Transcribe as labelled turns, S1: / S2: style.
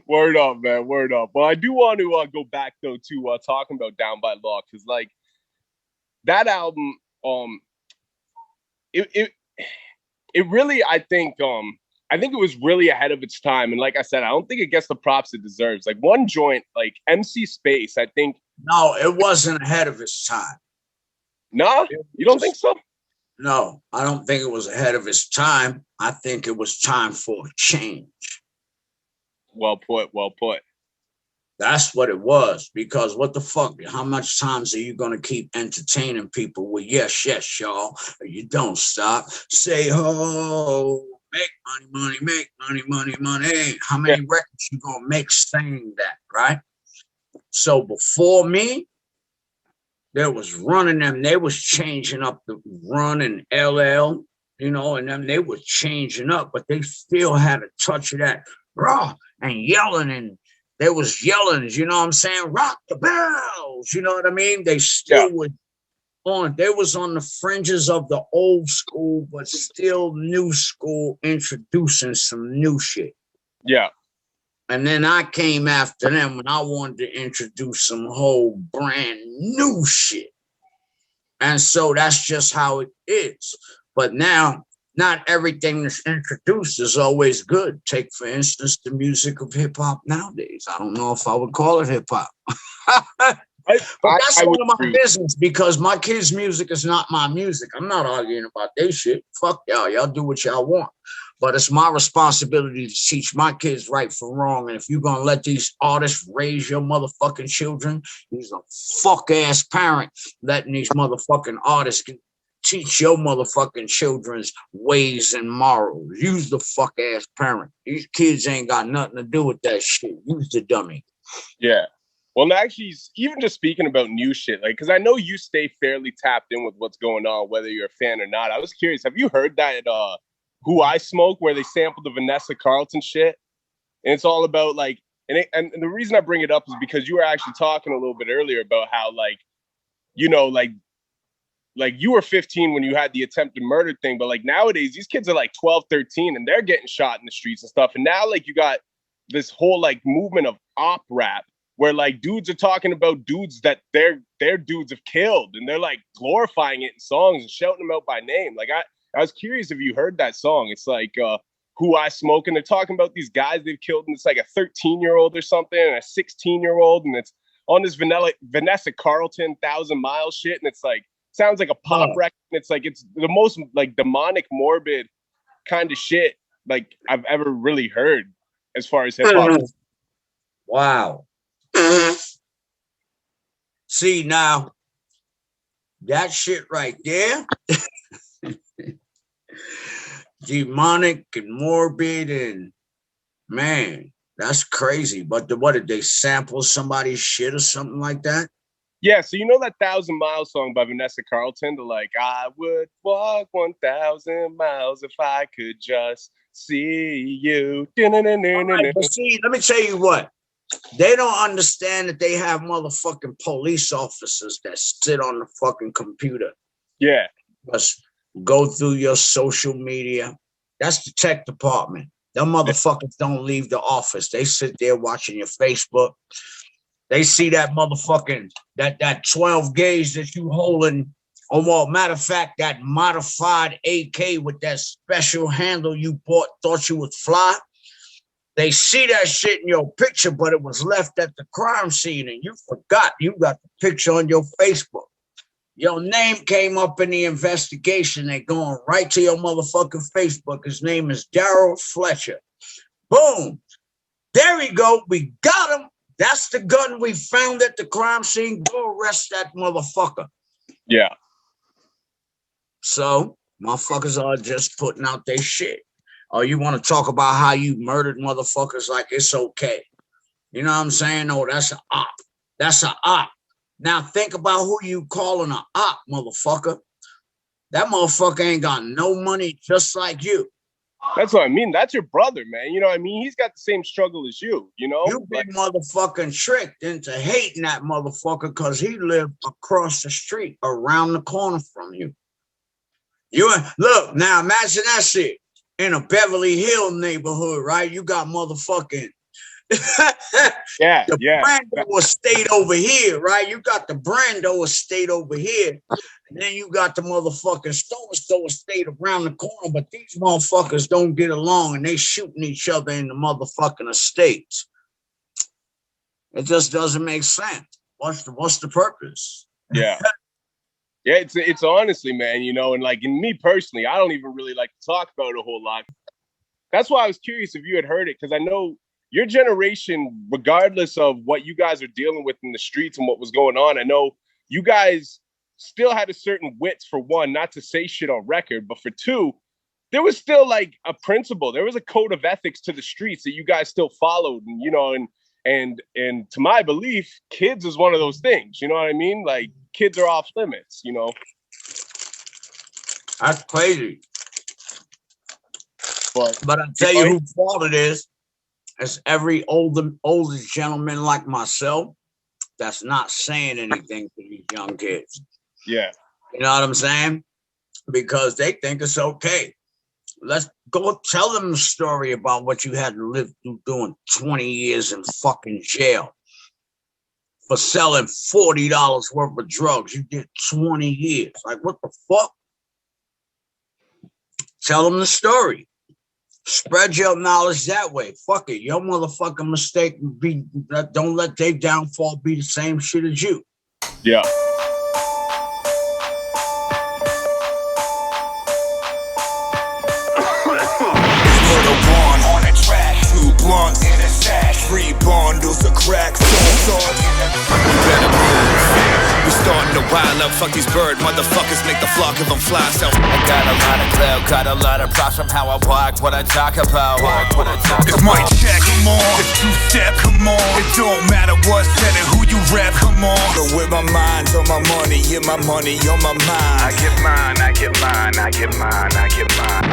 S1: Word up, man. Word up. Well, I do want to go back though to talking about Down by Law because like that album, it it it really, I think it was really ahead of its time. And like I said, I don't think it gets the props it deserves. Like one joint, like MC Space, I think.
S2: No, it wasn't ahead of its time.
S1: No, you don't think so?
S2: No, I don't think it was ahead of its time. I think it was time for a change.
S1: Well put. Well put.
S2: That's what it was. Because what the fuck? How much times are you gonna keep entertaining people with yes, yes, y'all? You don't stop. Say ho, make money, money, make money, money, money. How many records you gonna make saying that, right? So before me, there was running them. They was changing up the run and LL, you know, and then they were changing up, but they still had a touch of that raw and yelling, and they was yelling, you know what I'm saying? Rock the bells, you know what I mean? They still were on, they was on the fringes of the old school, but still new school, introducing some new shit.
S1: Yeah.
S2: And then I came after them and I wanted to introduce some whole brand new shit. And so that's just how it is. But now, not everything that's introduced is always good. Take, for instance, the music of hip hop nowadays. I don't know if I would call it hip hop. But that's none of my business because my kids' music is not my music. I'm not arguing about their shit. Fuck y'all. Y'all do what y'all want. But it's my responsibility to teach my kids right from wrong. And if you're going to let these artists raise your motherfucking children, he's a fuck-ass parent letting these motherfucking artists teach your motherfucking children's ways and morals. Use the fuck-ass parent. These kids ain't got nothing to do with that shit. Use the dummy.
S1: Yeah. Well, actually, even just speaking about new shit, like, because I know you stay fairly tapped in with what's going on, whether you're a fan or not. I was curious, have you heard that Who I Smoke, where they sampled the Vanessa Carlton shit? And it's all about, like, and the reason I bring it up is because you were actually talking a little bit earlier about how, like, you know, like you were 15 when you had the attempted murder thing, but, like, nowadays, these kids are, like, 12, 13, and they're getting shot in the streets and stuff. And now, like, you got this whole, like, movement of op rap, where like dudes are talking about dudes that their dudes have killed, and they're like glorifying it in songs and shouting them out by name. Like I was curious if you heard that song. It's like Who I Smoke, and they're talking about these guys they've killed, and it's like a 13-year-old or something and a 16-year-old, and it's on this Vanessa Carlton 1,000 Miles shit, and it's like sounds like a pop record. And it's like it's the most like demonic, morbid kind of shit like I've ever really heard as far as hip hop.
S2: Wow. See, now that shit right there, demonic and morbid, and man, that's crazy. But what did they sample somebody's shit or something like that?
S1: Yeah, so you know that 1,000 Miles song by Vanessa Carlton, the like, I would walk 1,000 miles if I could just see you.
S2: Right, but see, let me tell you what. They don't understand that they have motherfucking police officers that sit on the fucking computer.
S1: Yeah.
S2: Just go through your social media. That's the tech department. Them motherfuckers don't leave the office. They sit there watching your Facebook. They see that motherfucking, that 12 gauge that you holding. Oh, well, matter of fact, that modified AK with that special handle you bought, thought you would fly. They see that shit in your picture, but it was left at the crime scene, and you forgot you got the picture on your Facebook. Your name came up in the investigation. They're going right to your motherfucking Facebook. His name is Daryl Fletcher. Boom. There we go. We got him. That's the gun we found at the crime scene. Go arrest that motherfucker.
S1: Yeah.
S2: So, motherfuckers are just putting out their shit. Or you want to talk about how you murdered motherfuckers like it's okay. You know what I'm saying? Oh, that's an op. That's an op. Now think about who you calling an op, motherfucker. That motherfucker ain't got no money just like you.
S1: That's what I mean. That's your brother, man. You know what I mean? He's got the same struggle as you, you know?
S2: You been motherfucking tricked into hating that motherfucker because he lived across the street, around the corner from you. Look, now imagine that shit. In a Beverly Hills neighborhood, right? You got motherfucking
S1: Yeah,
S2: The
S1: yeah.
S2: Brando estate over here, right? You got the Brando estate over here. And then you got the motherfucking so estate around the corner. But these motherfuckers don't get along and they shooting each other in the motherfucking estates. It just doesn't make sense. What's the purpose?
S1: Yeah. Yeah, it's honestly, man, you know, and like in me personally, I don't even really like to talk about it a whole lot. That's why I was curious if you had heard it, because I know your generation, regardless of what you guys are dealing with in the streets and what was going on, I know you guys still had a certain wits, for one, not to say shit on record, but for two, there was still like a principle. There was a code of ethics to the streets that you guys still followed, and you know, and to my belief, kids is one of those things. You know what I mean? Like kids are off limits. You know,
S2: that's crazy. But I'll tell you whose fault it is. It's every older gentleman like myself that's not saying anything to these young kids.
S1: Yeah.
S2: You know what I'm saying? Because they think it's okay. Let's go tell them the story about what you had to live through doing 20 years in fucking jail for selling $40 worth of drugs. You did 20 years. Like, what the fuck? Tell them the story. Spread your knowledge that way. Fuck it. Your motherfucking mistake be, don't let their downfall be the same shit as you.
S1: Yeah.
S3: Blunts in a sack, 3 bundles of crack, we better move. We starting to wild up, fuck these bird motherfuckers, make the flock of them fly. So I got a lot of clout, got a lot of props from how I walk, what I talk about. It's my check, come on. It's 2-step, come on. It don't matter what's said and who you rap, come on. But with my mind on my money, yeah, my money on my mind. I get mine, I get mine, I get mine, I get mine.